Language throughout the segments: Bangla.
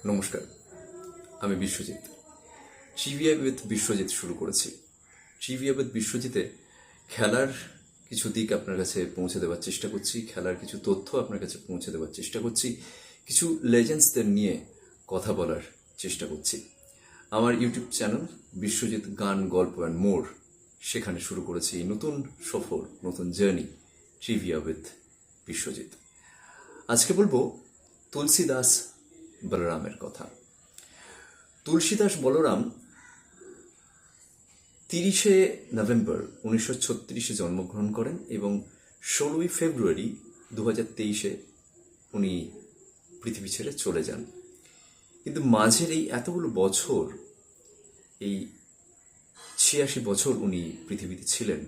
নমস্কার, আমি বিশ্বজিৎ। ট্রিভিয়া উইথ বিশ্বজিৎ শুরু করেছি। ট্রিভিয়া উইথ বিশ্বজিতে খেলার কিছু দিক আপনার কাছে পৌঁছে দেওয়ার চেষ্টা করছি, খেলার কিছু তথ্য আপনার কাছে পৌঁছে দেওয়ার চেষ্টা করছি, কিছু লেজেন্ডসদের নিয়ে কথা বলার চেষ্টা করছি। আমার ইউটিউব চ্যানেল বিশ্বজিৎ গান, গল্প অ্যান্ড মোর, সেখানে শুরু করেছি নতুন সফর, নতুন জার্নি, ট্রিভিয়া উইথ বিশ্বজিৎ। আজকে বলবো তুলসীদাস বলরামের কথা। তুলসীদাস বলরাম 30শে নভেম্বর 1936 জন্মগ্রহণ করেন এবং 16ই ফেব্রুয়ারি 2023 উনি পৃথিবী ছেড়ে চলে যান। কিন্তু মাঝের এই এতগুলো বছর, এই 86 বছর উনি পৃথিবীতে ছিলেন,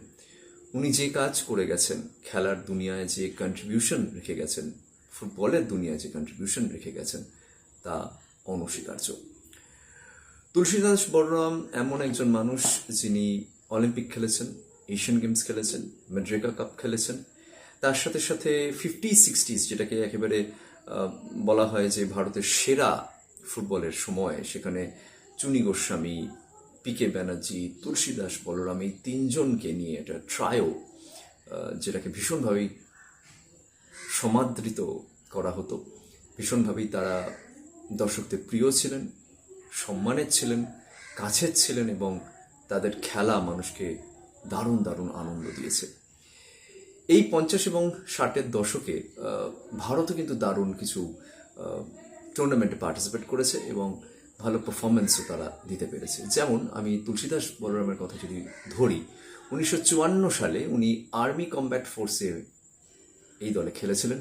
উনি যে কাজ করে গেছেন, খেলার দুনিয়ায় যে কন্ট্রিবিউশন রেখে গেছেন, ফুটবলের দুনিয়ায় যে কন্ট্রিবিউশন রেখে গেছেন, তা অনস্বীকার্য। তুলসীদাস বলরাম এমন একজন মানুষ যিনি অলিম্পিক খেলেছেন, এশিয়ান গেমস খেলেছেন, মেড্রিকা কাপ খেলেছেন, তার সাথে সাথে 50-60s, যেটাকে একেবারে বলা হয় যে ভারতের সেরা ফুটবলের সময়, সেখানে চুনি গোস্বামী, পিকে ব্যানার্জি, তুলসীদাস বলরাম, এই তিনজনকে নিয়ে একটা ট্রায়ো, যেটাকে ভীষণভাবেই সমাদৃত করা হতো। ভীষণভাবেই তারা দর্শকদের প্রিয় ছিলেন, সম্মানের ছিলেন, কাছের ছিলেন এবং তাদের খেলা মানুষকে দারুণ দারুণ আনন্দ দিয়েছে। এই 50 এবং 60-এর দশকে ভারতও কিন্তু দারুণ কিছু টুর্নামেন্টে পার্টিসিপেট করেছে এবং ভালো পারফরমেন্সও তারা দিতে পেরেছে। যেমন আমি তুলসীদাস বলরামের কথা যদি ধরি, 1954 সালে উনি আর্মি কমব্যাট ফোর্সে এই দলে খেলেছিলেন।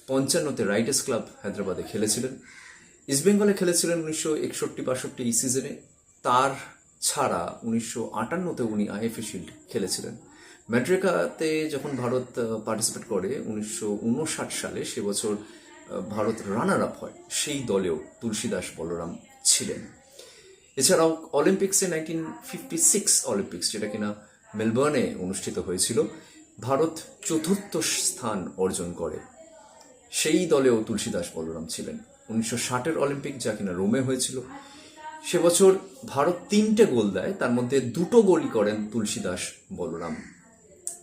55-তে রাইটার্স ক্লাব হায়দ্রাবাদে খেলেছিলেন। ইস্টবেঙ্গলে খেলেছিলেন 1961-62 এই সিজনে। তার ছাড়া 1958-তে উনি আইএফএ শিল্ড খেলেছিলেন। ম্যাড্রিকাতে যখন ভারত পার্টিসিপেট করে 1959 সালে, সে বছর ভারত রানার আপ হয়, সেই দলেও তুলসীদাস বলরাম ছিলেন। এছাড়াও অলিম্পিক্সে 1956 অলিম্পিক্স, যেটা কিনা মেলবোর্নে অনুষ্ঠিত হয়েছিল, ভারত 4র্থ স্থান অর্জন করে। সেই দলেও তুলসীদাস বলরাম ছিলেন। 1960-এর অলিম্পিক, যা কিনা রোমে হয়েছিল, সে বছর ভারত 3টে গোল দেয়, তার মধ্যে 2টো গোলই করেন তুলসীদাস বলরাম।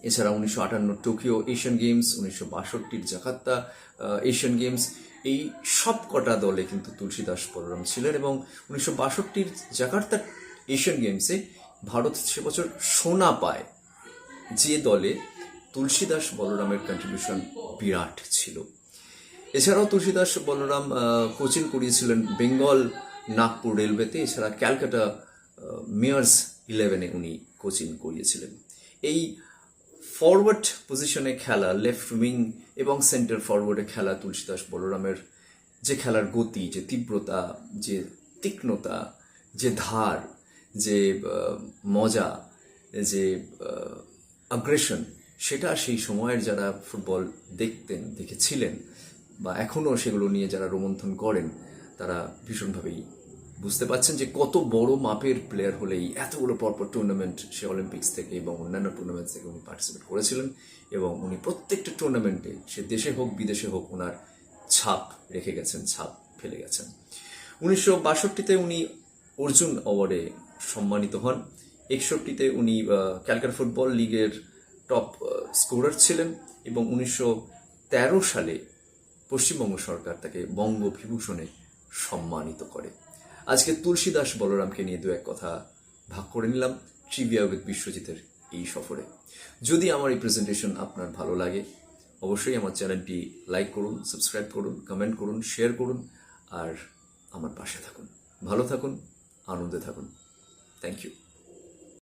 এছাড়া 1958 Tokyo Asian games, 1962 Jakarta Asian games, এই সব কটা দলে কিন্তু তুলসীদাস বলরাম ছিলেন এবং 1962 জাকার্তা এশিয়ান গেমসে ভারত সে বছর সোনা পায়, যে দলে তুলসীদাস বলরামের কন্ট্রিবিউশন বিরাট ছিল। এছাড়াও তুলসীদাস বলরাম কোচিং করিয়েছিলেন বেঙ্গল নাগপুর রেলওয়েতে, এছাড়া ক্যালকাটা মেয়ার্স 11-এ উনি কোচিং করিয়েছিলেন। এই ফরওয়ার্ড পজিশনে খেলা, লেফট উইং এবং সেন্টার ফরওয়ার্ডে খেলা তুলসীদাস বলরামের যে খেলার গতি, যে তীব্রতা, যে তীক্ষ্ণতা, যে ধার, যে মজা, যে আগ্রেশন, সেটা সেই সময়ের যারা ফুটবল দেখতেন, দেখেছিলেন বা এখনও সেগুলো নিয়ে যারা রোমন্থন করেন, তারা ভীষণভাবেই বুঝতে পারছেন যে কত বড় মাপের প্লেয়ার হলেই এতগুলো পরপর টুর্নামেন্ট, সে অলিম্পিক্স থেকে এবং অন্যান্য টুর্নামেন্টস থেকে উনি পার্টিসিপেট করেছিলেন এবং উনি প্রত্যেকটা টুর্নামেন্টে, সে দেশে হোক বিদেশে হোক, ওনার ছাপ রেখে গেছেন, ছাপ ফেলে গেছেন। 1962-তে উনি অর্জুন অ্যাওয়ার্ডে সম্মানিত হন। 61-তে উনি ক্যালকাটা ফুটবল লিগের টপ স্কোরার ছিলেন এবং 1913 সালে পশ্চিমবঙ্গ সরকার তাকে বঙ্গবিভূষণে সম্মানিত করে। আজকে তুলসীদাস বলরামকে নিয়ে দু এক কথা ভাগ করে নিলাম ট্রিভিয়া উইথ বিশ্বজিতের এই সফরে। যদি আমার এই প্রেজেন্টেশন আপনার ভালো লাগে, অবশ্যই আমার চ্যানেলটি লাইক করুন, সাবস্ক্রাইব করুন, কমেন্ট করুন, শেয়ার করুন আর আমার পাশে থাকুন। ভালো থাকুন, আনন্দে থাকুন। Thank you.